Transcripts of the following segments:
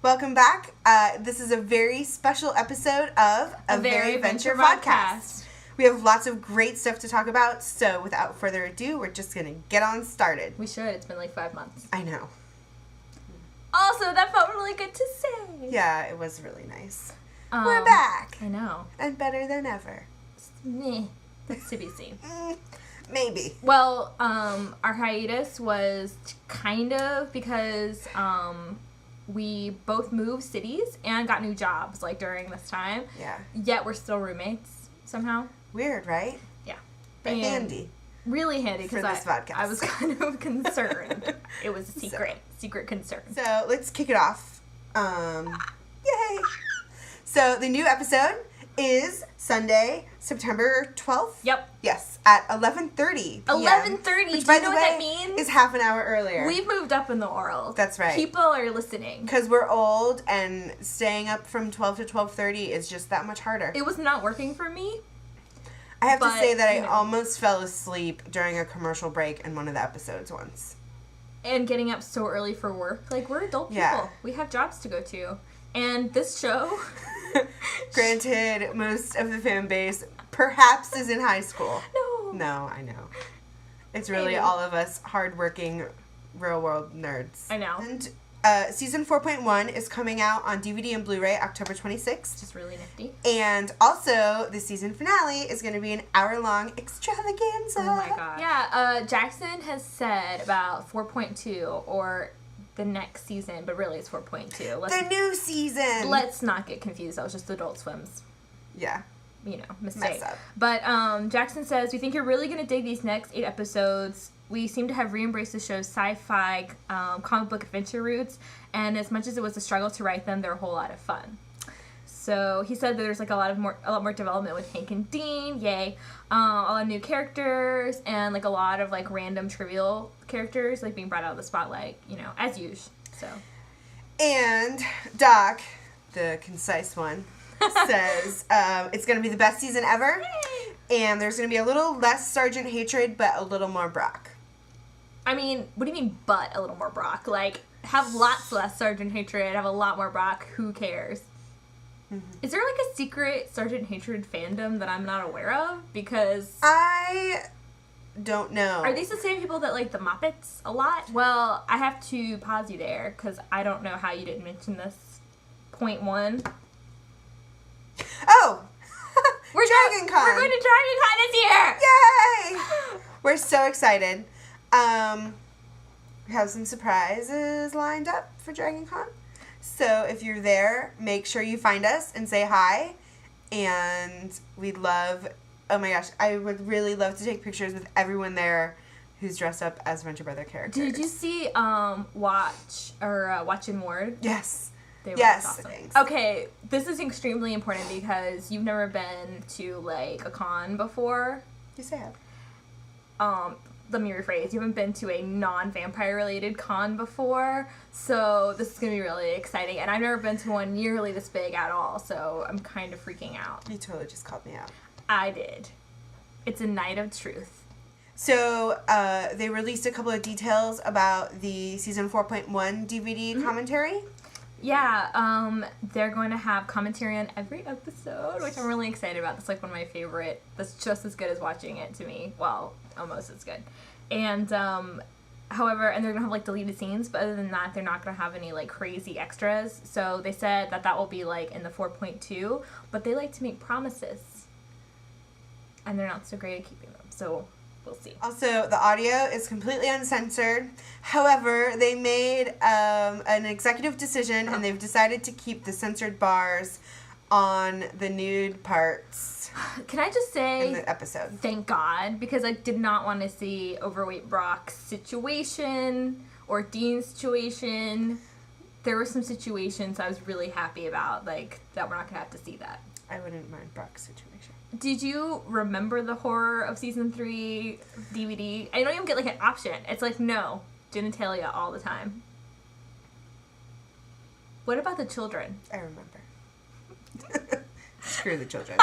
Welcome back. This is a very special episode of A Very Venture Vodcast. We have lots of great stuff to talk about, so without further ado, we're just going to get on started. We should. It's been like 5 months. I know. Also, that felt really good to say. Yeah, it was really nice. We're back. I know. And better than ever. Meh. That's to be seen. Maybe. Well, our hiatus was kind of because we both moved cities and got new jobs, like, during this time. Yeah. Yet we're still roommates, somehow. Weird, right? Yeah. But handy. Really handy, because I was kind of concerned. It was a secret concern. So, let's kick it off. Yay! So, the new episode is Sunday, September 12th? Yep. Yes, at 11:30 p.m. 11:30. Which, Do by you know the what way, that means? is half an hour earlier. We've moved up in the world. That's right. People are listening. Because we're old, and staying up from 12 to 12:30 is just that much harder. It was not working for me. I have to say that I almost fell asleep during a commercial break in one of the episodes once. And getting up so early for work. Like, we're adult people. Yeah. We have jobs to go to. And this show... Granted, most of the fan base perhaps is in high school. No, I know. It's really all of us hardworking, real-world nerds. I know. And season 4.1 is coming out on DVD and Blu-ray October 26th. Just really nifty. And also, the season finale is going to be an hour-long extravaganza. Oh my god. Yeah, Jackson has said about 4.2, or the next season, but really it's 4.2. The new season! Let's not get confused. That was just Adult Swim's. Yeah. Mistake. Mess up. But Jackson says, we think you're really going to dig these next 8 episodes. We seem to have re-embraced the show's sci-fi comic book adventure roots, and as much as it was a struggle to write them, they're a whole lot of fun. So he said that there's like a lot more development with Hank and Dean, yay. A lot of new characters, and like a lot of like random trivial characters like being brought out of the spotlight, as usual. So. And Doc, the concise one, says it's going to be the best season ever. Yay! And there's going to be a little less Sergeant Hatred, but a little more Brock. I mean, what do you mean, but a little more Brock? Like, have lots less Sergeant Hatred, have a lot more Brock, who cares? Mm-hmm. Is there like a secret Sergeant Hatred fandom that I'm not aware of? Because I don't know. Are these the same people that like the Muppets a lot? Well, I have to pause you there, because I don't know how you didn't mention this. Point 1. Oh! We're Dragon Con! We're going to Dragon Con this year! Yay! We're so excited. We have some surprises lined up for Dragon Con. So if you're there, make sure you find us and say hi. And we'd love... Oh my gosh, I would really love to take pictures with everyone there who's dressed up as Venture Brother characters. Did you see Watch and Ward? Yes. They were awesome. Thanks. Okay, this is extremely important because you've never been to, like, a con before. Yes, I have. Let me rephrase. You haven't been to a non-vampire related con before, so this is going to be really exciting. And I've never been to one nearly this big at all, so I'm kind of freaking out. You totally just called me out. I did. It's a night of truth. So, they released a couple of details about the season 4.1 DVD commentary. Yeah, they're going to have commentary on every episode, which I'm really excited about. That's like one of my favorite. That's just as good as watching it to me. Well, almost as good. And, however, and they're going to have like deleted scenes, but other than that, they're not going to have any like crazy extras. So they said that will be like in the 4.2, but they like to make promises. And they're not so great at keeping them. So we'll see. Also, the audio is completely uncensored. However, they made an executive decision, and they've decided to keep the censored bars on the nude parts. Can I just say, in the episode, thank God, because I did not want to see overweight Brock's situation or Dean's situation. There were some situations I was really happy about, like, that we're not going to have to see that. I wouldn't mind Brock's situation. Did you remember the horror of season 3 DVD? I don't even get like an option. It's like, no, genitalia all the time. What about the children? I remember. Screw the children.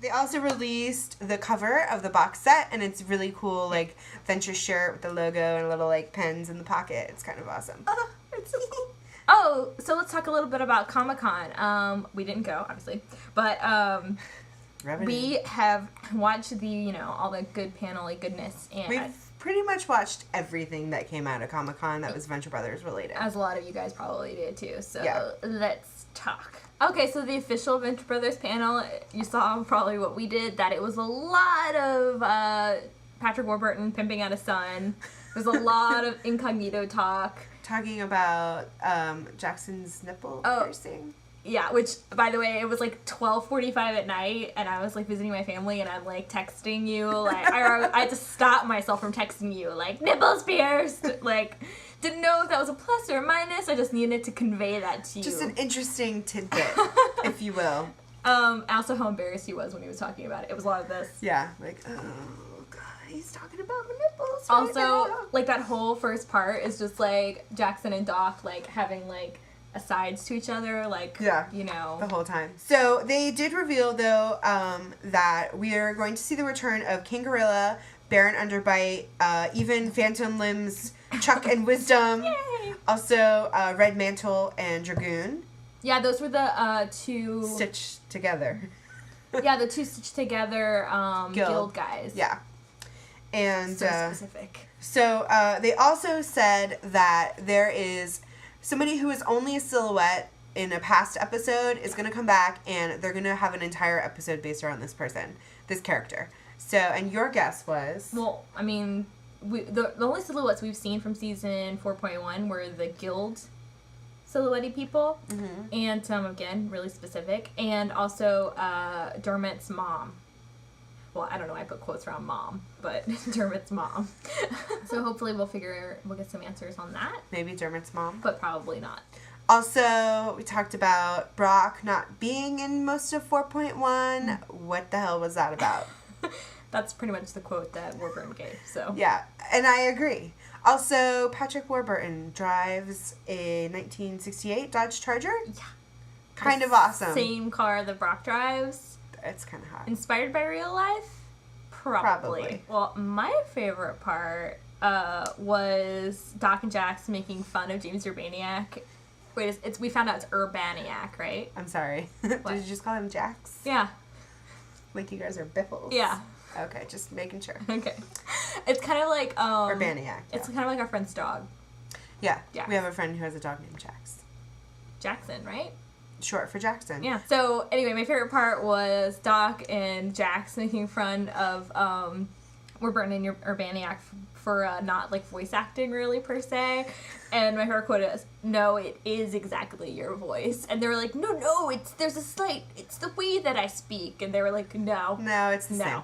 They also released the cover of the box set, and it's really cool, like, Venture shirt with the logo and little, like, pens in the pocket. It's kind of awesome. It's so cool. Oh, so let's talk a little bit about Comic-Con. We didn't go, obviously, but we have watched the, all the good panel goodness. And we've pretty much watched everything that came out of Comic-Con that was Venture Brothers related. As a lot of you guys probably did too, so yeah. Let's talk. Okay, so the official Venture Brothers panel, you saw probably what we did, that it was a lot of Patrick Warburton pimping out his son. There's a lot of incognito talk. Talking about Jackson's nipple piercing. Yeah, which, by the way, it was like 12:45 at night, and I was like visiting my family, and I'm like texting you, like, I had to stop myself from texting you, like, nipples pierced! Like, didn't know if that was a plus or a minus, I just needed to convey that to you. Just an interesting tidbit, if you will. Also how embarrassed he was when he was talking about it. It was a lot of this. Yeah, like, oh, God, he's talking about my nipples Also, right now. like, that whole first part is just, like, Jackson and Doc, like, having, like, asides to each other, like, the whole time. So they did reveal, though, that we are going to see the return of King Gorilla, Baron Underbite, even Phantom Limbs, Chuck and Wisdom. Yay! Also, Red Mantle and Dragoon. Yeah, those were the two... Stitched together. Yeah, the two stitched together guild guys. Yeah. And so specific. So they also said that there is somebody who is only a silhouette in a past episode is going to come back, and they're going to have an entire episode based around this person, this character. So, and your guess was? Well, I mean, the only silhouettes we've seen from season 4.1 were the guild silhouette people, and again, really specific, and also Dermot's mom. Well, I don't know why I put quotes around mom, but Dermot's mom. So hopefully we'll get some answers on that. Maybe Dermot's mom. But probably not. Also, we talked about Brock not being in most of 4.1. What the hell was that about? That's pretty much the quote that Warburton gave, so. Yeah, and I agree. Also, Patrick Warburton drives a 1968 Dodge Charger. Yeah. Kind of awesome. Same car that Brock drives. It's kind of hot. Inspired by real life? Probably. Well, my favorite part was Doc and Jax making fun of James Urbaniak. Wait, we found out it's Urbaniak, right? I'm sorry. Did you just call him Jax? Yeah. Like you guys are biffles? Yeah. Okay, just making sure. Okay. It's kind of like... Urbaniak. Yeah. It's kind of like our friend's dog. Yeah. Jax. We have a friend who has a dog named Jax. Jackson, right? Short for Jackson. Yeah. So, anyway, my favorite part was Doc and Jax making fun of Warburton and Urbaniak for not, like, voice acting, really, per se. And my favorite quote is, "No, it is exactly your voice." And they were like, no, it's the way that I speak. And they were like, no. No, it's the same.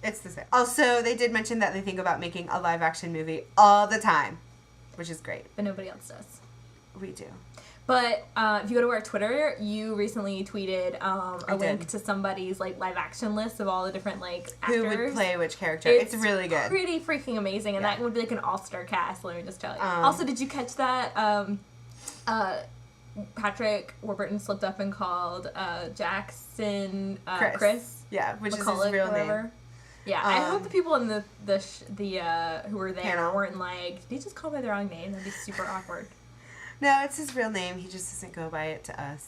It's the same. Also, they did mention that they think about making a live-action movie all the time, which is great. But nobody else does. We do. But if you go to our Twitter, you recently tweeted a link to somebody's like live action list of all the different like actors. Who would play which character. It's really good. Pretty freaking amazing, and that would be like an all-star cast, let me just tell you. Also, did you catch that Patrick Warburton slipped up and called Jackson Chris? Yeah, which McCulloch, is his real name. Yeah, I hope the people in the who were there panel weren't like, did he just call by the wrong name? That'd be super awkward. No, it's his real name. He just doesn't go by it to us.